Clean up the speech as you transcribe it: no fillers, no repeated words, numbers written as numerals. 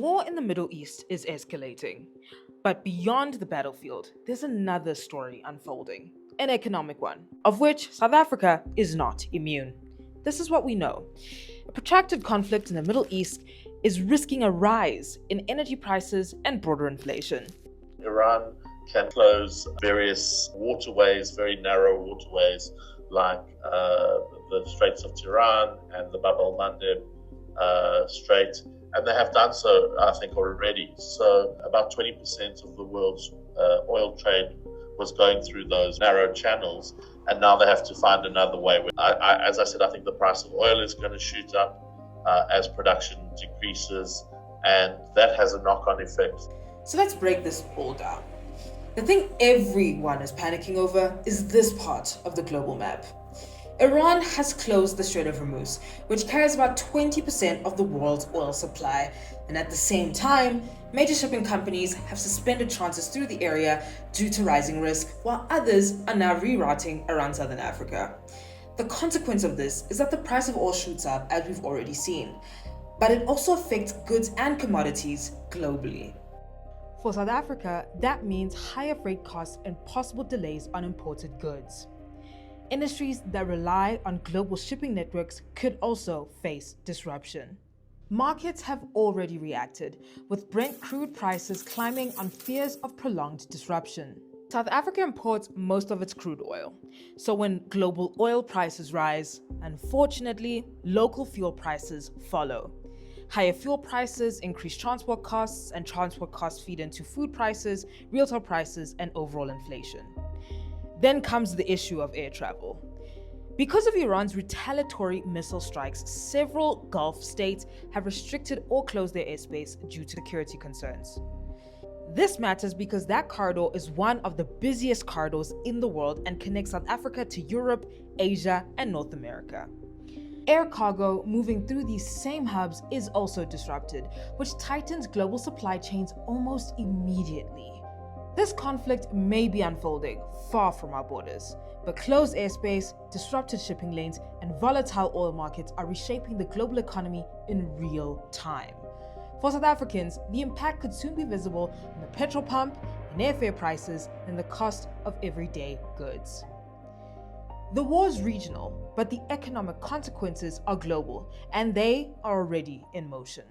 war in the Middle East is escalating. But beyond the battlefield, there's another story unfolding, an economic one, of which South Africa is not immune. This is what we know. A protracted conflict in the Middle East is risking a rise in energy prices and broader inflation. Iran can close various waterways, very narrow waterways, like the Straits of Tiran and the Bab el-Mandeb Strait, and they have done so, I think, already. So about 20% of the world's oil trade was going through those narrow channels, and now they have to find another way. As I said, I think the price of oil is going to shoot up as production decreases, and that has a knock-on effect. So let's break this all down. The thing everyone is panicking over is this part of the global map. Iran has closed the Strait of Hormuz, which carries about 20% of the world's oil supply, and at the same time, major shipping companies have suspended transits through the area due to rising risk, while others are now rerouting around southern Africa. The consequence of this is that the price of oil shoots up, as we've already seen, but it also affects goods and commodities globally. For South Africa, that means higher freight costs and possible delays on imported goods. Industries that rely on global shipping networks could also face disruption. Markets have already reacted, with Brent crude prices climbing on fears of prolonged disruption. South Africa imports most of its crude oil, so when global oil prices rise, unfortunately, local fuel prices follow. Higher fuel prices increase transport costs, and transport costs feed into food prices, retail prices, and overall inflation. Then comes the issue of air travel. Because of Iran's retaliatory missile strikes, several Gulf states have restricted or closed their airspace due to security concerns. This matters because that corridor is one of the busiest corridors in the world and connects South Africa to Europe, Asia, and North America. Air cargo moving through these same hubs is also disrupted, which tightens global supply chains almost immediately. This conflict may be unfolding far from our borders, but closed airspace, disrupted shipping lanes, and volatile oil markets are reshaping the global economy in real time. For South Africans, the impact could soon be visible in the petrol pump, in airfare prices, and the cost of everyday goods. The war is regional, but the economic consequences are global, and they are already in motion.